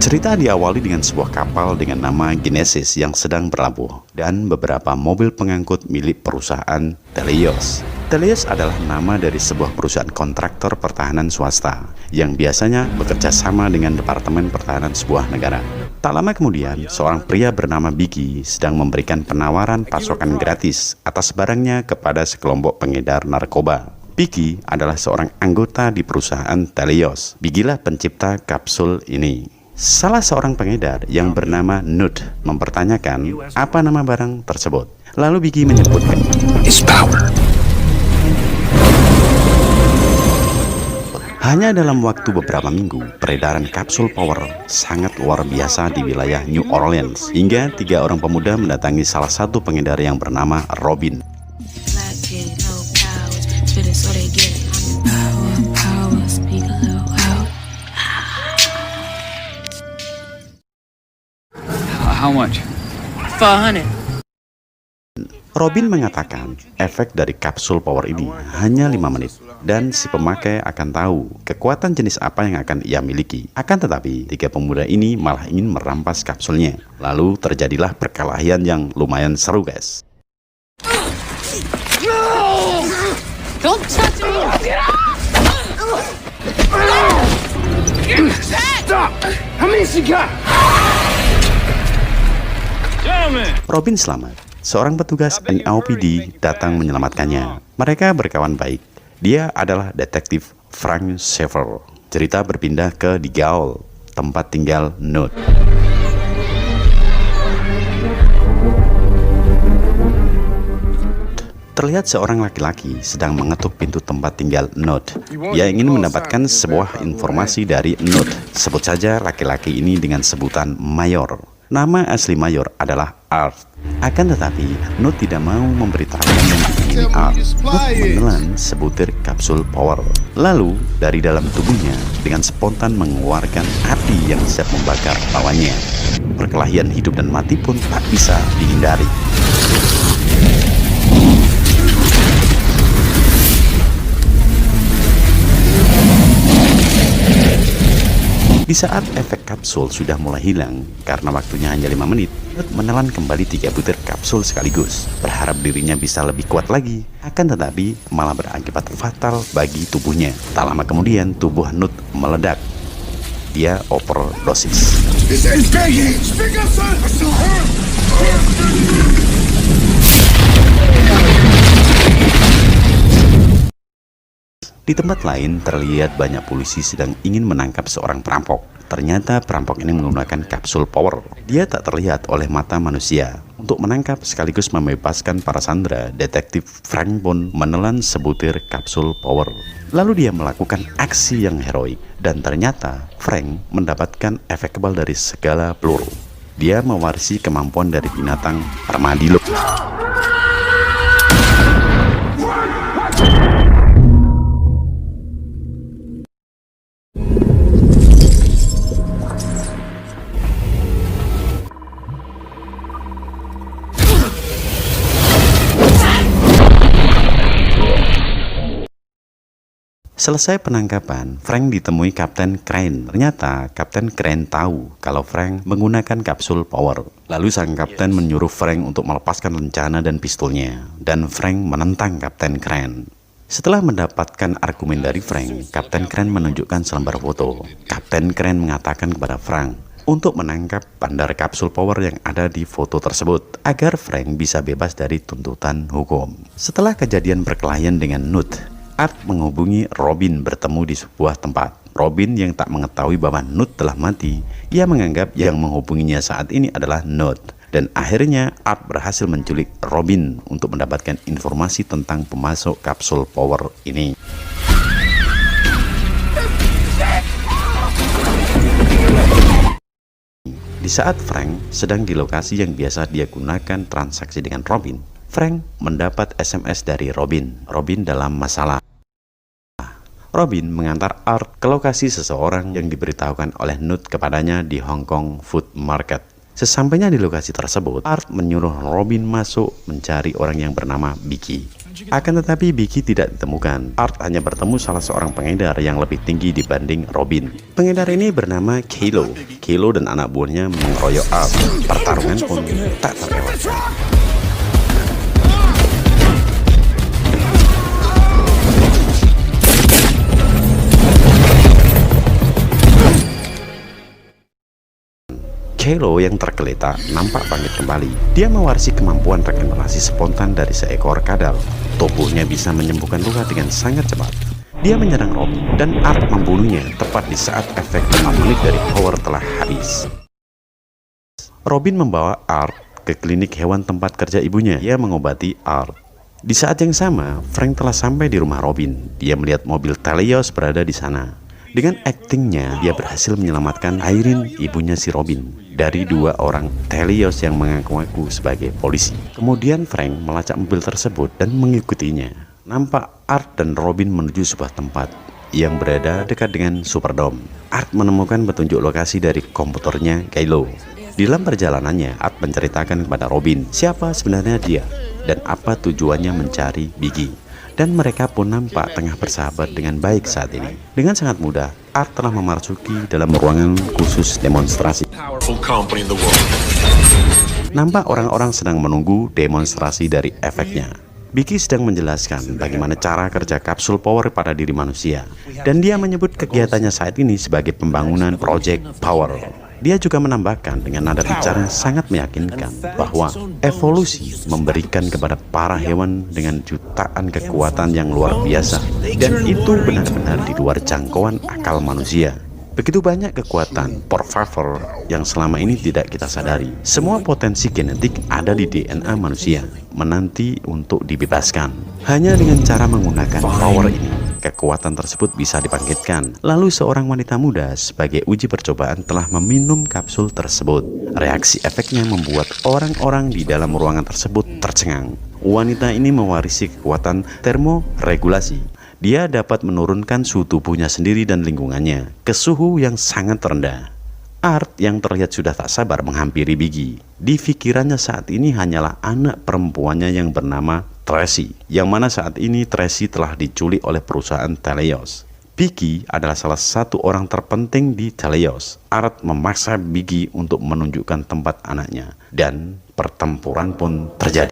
Cerita diawali dengan sebuah kapal dengan nama Genesis yang sedang berlabuh dan beberapa mobil pengangkut milik perusahaan Teleios. Teleios adalah nama dari sebuah perusahaan kontraktor pertahanan swasta yang biasanya bekerja sama dengan Departemen Pertahanan sebuah negara. Tak lama kemudian, seorang pria bernama Biggie sedang memberikan penawaran pasokan gratis atas barangnya kepada sekelompok pengedar narkoba. Biggie adalah seorang anggota di perusahaan Teleios. Biggie-lah pencipta kapsul ini. Salah seorang pengedar yang bernama Nud mempertanyakan apa nama barang tersebut. Lalu Biggie menyebutkan Is power. hanya dalam waktu beberapa minggu, peredaran kapsul power sangat luar biasa di wilayah New Orleans hingga 3 orang pemuda mendatangi salah satu pengedar yang bernama Robin. How much? 400. Robin mengatakan efek dari kapsul power ini hanya 5 menit dan si pemakai akan tahu kekuatan jenis apa yang akan ia miliki. Akan tetapi 3 pemuda ini malah ingin merampas kapsulnya. Lalu terjadilah perkelahian yang lumayan seru, guys. Don't touch me! Stop! How many she got? Robin selamat. Seorang petugas NYPD datang menyelamatkannya. Mereka berkawan baik. Dia adalah detektif Frank Schaeffer. Cerita berpindah ke The Gaol, tempat tinggal Nud. Terlihat seorang laki-laki sedang mengetuk pintu tempat tinggal Nud. Ia ingin mendapatkan sebuah informasi dari Nud. Sebut saja laki-laki ini dengan sebutan Mayor. Nama asli Mayor adalah Art. Akan tetapi, Nud tidak mau memberitahukan yang ini Art. Nud menelan sebutir kapsul power. Lalu, dari dalam tubuhnya, dengan spontan mengeluarkan api yang siap membakar lawannya. Perkelahian hidup dan mati pun tak bisa dihindari. Di saat efek kapsul sudah mulai hilang, karena waktunya hanya 5 menit, Nud menelan kembali 3 butir kapsul sekaligus, berharap dirinya bisa lebih kuat lagi. Akan tetapi, malah berakibat fatal bagi tubuhnya. Tak lama kemudian, tubuh Nud meledak. Dia overdosis. Di tempat lain terlihat banyak polisi sedang ingin menangkap seorang perampok. Ternyata perampok ini menggunakan kapsul power. Dia tak terlihat oleh mata manusia. Untuk menangkap sekaligus membebaskan para sandera, detektif Frank pun menelan sebutir kapsul power. Lalu dia melakukan aksi yang heroik. Dan ternyata Frank mendapatkan efek kebal dari segala peluru. Dia mewarisi kemampuan dari binatang armadillo. Selesai penangkapan, Frank ditemui Kapten Crane. Ternyata Kapten Crane tahu kalau Frank menggunakan kapsul power. Lalu sang kapten menyuruh Frank untuk melepaskan lencana dan pistolnya. Dan Frank menentang Kapten Crane. Setelah mendapatkan argumen dari Frank, Kapten Crane menunjukkan selembar foto. Kapten Crane mengatakan kepada Frank untuk menangkap bandar kapsul power yang ada di foto tersebut agar Frank bisa bebas dari tuntutan hukum. Setelah kejadian perkelahian dengan Nud, Art menghubungi Robin bertemu di sebuah tempat. Robin yang tak mengetahui bahwa Nud telah mati, ia menganggap yang menghubunginya saat ini adalah Nud. Dan akhirnya Art berhasil menculik Robin untuk mendapatkan informasi tentang pemasok kapsul power ini. Di saat Frank sedang di lokasi yang biasa dia gunakan transaksi dengan Robin, Frank mendapat SMS dari Robin. Robin dalam masalah. Robin mengantar Art ke lokasi seseorang yang diberitahukan oleh Nud kepadanya di Hong Kong Food Market. Sesampainya di lokasi tersebut, Art menyuruh Robin masuk mencari orang yang bernama Biggie. Akan tetapi Vicky tidak ditemukan. Art hanya bertemu salah seorang pengedar yang lebih tinggi dibanding Robin. Pengedar ini bernama Kilo. Kilo dan anak buahnya mengeroyok Art. Pertarungan pun tak terlewatkan. Kilo yang tergeletak nampak bangkit kembali. Dia mewarisi kemampuan regenerasi spontan dari seekor kadal. Tubuhnya bisa menyembuhkan luka dengan sangat cepat. Dia menyerang Robin dan Art membunuhnya tepat di saat efek 5 menit dari power telah habis. Robin membawa Art ke klinik hewan tempat kerja ibunya. Dia mengobati Art. Di saat yang sama, Frank telah sampai di rumah Robin. Dia melihat mobil Talios berada di sana. Dengan aktingnya, dia berhasil menyelamatkan Irene, ibunya si Robin, dari 2 orang Talios yang mengaku-ngaku sebagai polisi. Kemudian Frank melacak mobil tersebut dan mengikutinya. Nampak Art dan Robin menuju sebuah tempat yang berada dekat dengan Superdome. Art menemukan petunjuk lokasi dari komputernya Kilo. Di dalam perjalanannya, Art menceritakan kepada Robin siapa sebenarnya dia dan apa tujuannya mencari Vicky. Dan mereka pun nampak tengah bersahabat dengan baik saat ini. Dengan sangat mudah, Art telah memasuki dalam ruangan khusus demonstrasi. Nampak orang-orang sedang menunggu demonstrasi dari efeknya. Vicky sedang menjelaskan bagaimana cara kerja kapsul power pada diri manusia. Dan dia menyebut kegiatannya saat ini sebagai pembangunan Project Power. Dia juga menambahkan dengan nada bicara sangat meyakinkan bahwa evolusi memberikan kepada para hewan dengan jutaan kekuatan yang luar biasa, dan itu benar-benar di luar jangkauan akal manusia. Begitu banyak kekuatan por favor yang selama ini tidak kita sadari. Semua potensi genetik ada di DNA manusia, menanti untuk dibebaskan. Hanya dengan cara menggunakan power ini, kekuatan tersebut bisa dibangkitkan. Lalu seorang wanita muda sebagai uji percobaan telah meminum kapsul tersebut. Reaksi efeknya membuat orang-orang di dalam ruangan tersebut tercengang. Wanita ini mewarisi kekuatan termoregulasi. Dia dapat menurunkan suhu tubuhnya sendiri dan lingkungannya ke suhu yang sangat rendah. Art yang terlihat sudah tak sabar menghampiri Vicky. Di pikirannya saat ini hanyalah anak perempuannya yang bernama Tracy, yang mana saat ini Tracy telah diculik oleh perusahaan Talios. Vicky adalah salah satu orang terpenting di Talios. Art memaksa Vicky untuk menunjukkan tempat anaknya, dan pertempuran pun terjadi.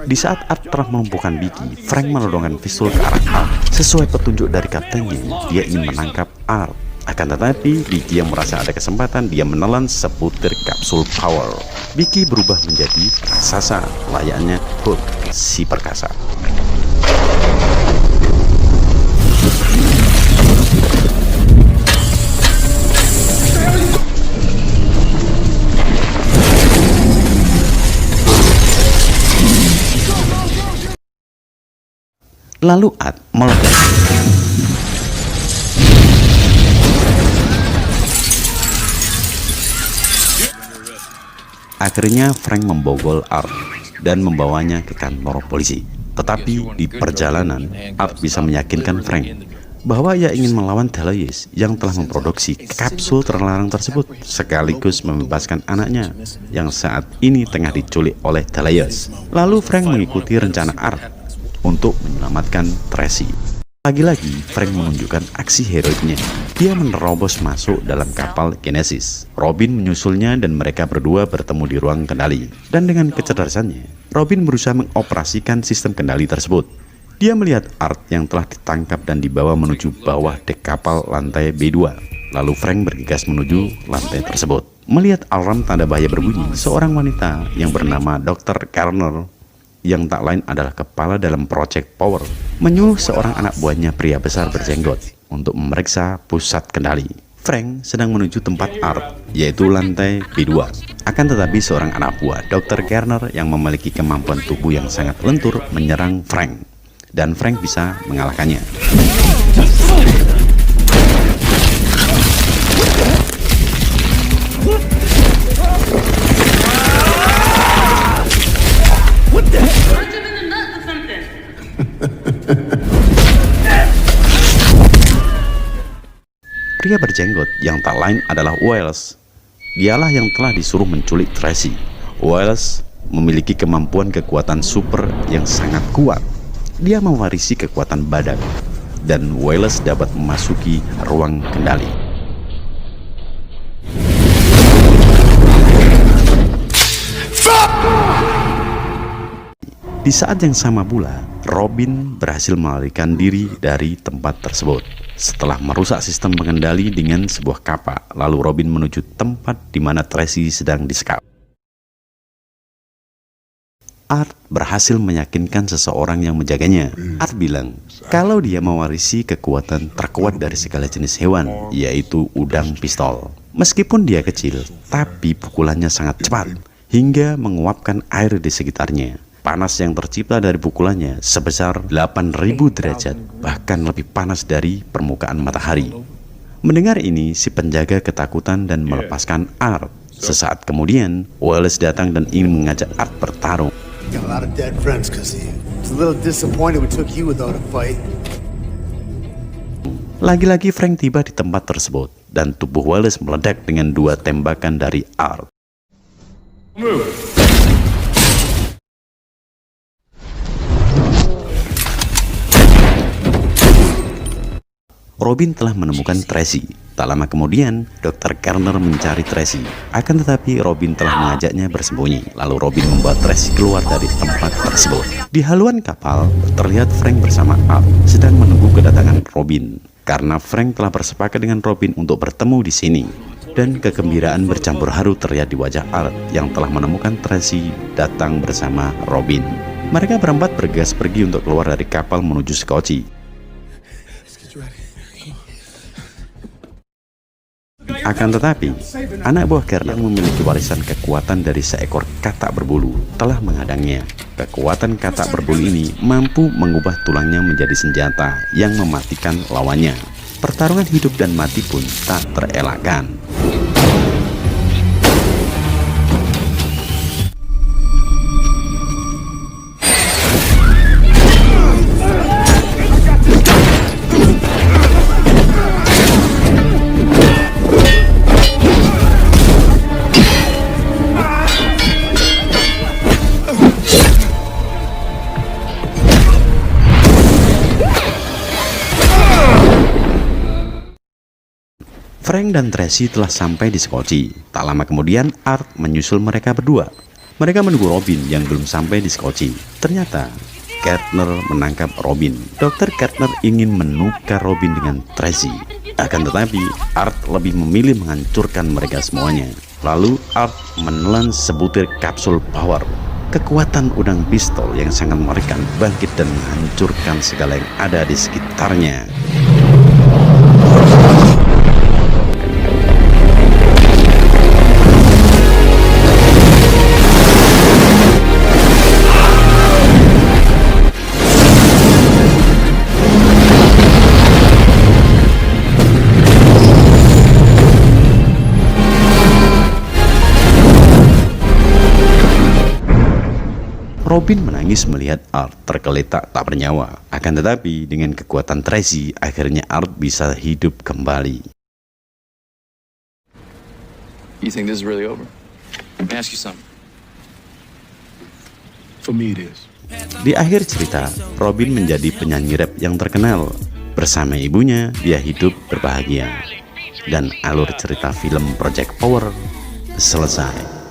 Di saat Art telah melumpuhkan Vicky, Frank menodongkan pistol ke arah Art. Sesuai petunjuk dari kaptennya, dia ingin menangkap Art. Akan tetapi, Vicky yang merasa ada kesempatan, dia menelan sebutir kapsul power. Vicky berubah menjadi raksasa, layaknya Hulk, si perkasa. Lalu Art meledak. Akhirnya Frank membogol Art dan membawanya ke kantor polisi. Tetapi di perjalanan, Art bisa meyakinkan Frank bahwa ia ingin melawan Talios yang telah memproduksi kapsul terlarang tersebut, sekaligus membebaskan anaknya yang saat ini tengah diculik oleh Talios. Lalu Frank mengikuti rencana Art untuk menyelamatkan Tracy. Lagi-lagi Frank menunjukkan aksi heroiknya. Dia menerobos masuk dalam kapal Genesis. Robin menyusulnya dan mereka berdua bertemu di ruang kendali. Dan dengan kecerdasannya, Robin berusaha mengoperasikan sistem kendali tersebut. Dia melihat Art yang telah ditangkap dan dibawa menuju bawah dek kapal lantai B2. Lalu Frank bergegas menuju lantai tersebut. Melihat alarm tanda bahaya berbunyi, seorang wanita yang bernama Dr. Garner, yang tak lain adalah kepala dalam Project Power, menyuruh seorang anak buahnya pria besar berjenggot untuk memeriksa pusat kendali. Frank sedang menuju tempat Art, yaitu lantai B2. Akan tetapi seorang anak buah Dr. Garner yang memiliki kemampuan tubuh yang sangat lentur menyerang Frank, dan Frank bisa mengalahkannya. Pria berjenggot yang tak lain adalah Welles. Dialah yang telah disuruh menculik Tracy. Welles memiliki kemampuan kekuatan super yang sangat kuat. Dia mewarisi kekuatan badak, dan Welles dapat memasuki ruang kendali. Di saat yang sama pula, Robin berhasil melarikan diri dari tempat tersebut. Setelah merusak sistem pengendali dengan sebuah kapak, lalu Robin menuju tempat di mana Tracy sedang disekap. Art berhasil meyakinkan seseorang yang menjaganya. Art bilang kalau dia mewarisi kekuatan terkuat dari segala jenis hewan, yaitu udang pistol. Meskipun dia kecil, tapi pukulannya sangat cepat hingga menguapkan air di sekitarnya. Panas yang tercipta dari pukulannya sebesar 8.000 derajat, bahkan lebih panas dari permukaan matahari. Mendengar ini, si penjaga ketakutan dan melepaskan Art. Sesaat kemudian, Welles datang dan ingin mengajak Art bertarung. Lagi-lagi Frank tiba di tempat tersebut, dan tubuh Welles meledak dengan 2 tembakan dari Art. Robin telah menemukan Tracy. Tak lama kemudian, Dr. Kerner mencari Tracy. Akan tetapi Robin telah mengajaknya bersembunyi. Lalu Robin membawa Tracy keluar dari tempat tersebut. Di haluan kapal, terlihat Frank bersama Art sedang menunggu kedatangan Robin. Karena Frank telah bersepakat dengan Robin untuk bertemu di sini. Dan kegembiraan bercampur haru terlihat di wajah Art yang telah menemukan Tracy datang bersama Robin. Mereka berempat bergegas pergi untuk keluar dari kapal menuju Skocie. Akan tetapi, anak buah Kerner yang memiliki warisan kekuatan dari seekor katak berbulu telah menghadangnya. Kekuatan katak berbulu ini mampu mengubah tulangnya menjadi senjata yang mematikan lawannya. Pertarungan hidup dan mati pun tak terelakkan. Frank dan Tracy telah sampai di Skocie. Tak lama kemudian, Art menyusul mereka berdua. Mereka menunggu Robin yang belum sampai di Skocie. Ternyata, Kerner menangkap Robin. Dr. Kerner ingin menukar Robin dengan Tracy. Akan tetapi, Art lebih memilih menghancurkan mereka semuanya. Lalu, Art menelan sebutir kapsul power. Kekuatan udang pistol yang sangat mengerikan bangkit dan menghancurkan segala yang ada di sekitarnya. Robin menangis melihat Art tergeletak tak bernyawa. Akan tetapi dengan kekuatan Tracy, akhirnya Art bisa hidup kembali. You think this is really over? Let me ask you something. For me, it is. Di akhir cerita, Robin menjadi penyanyi rap yang terkenal. Bersama ibunya, dia hidup berbahagia. Dan alur cerita film Project Power selesai.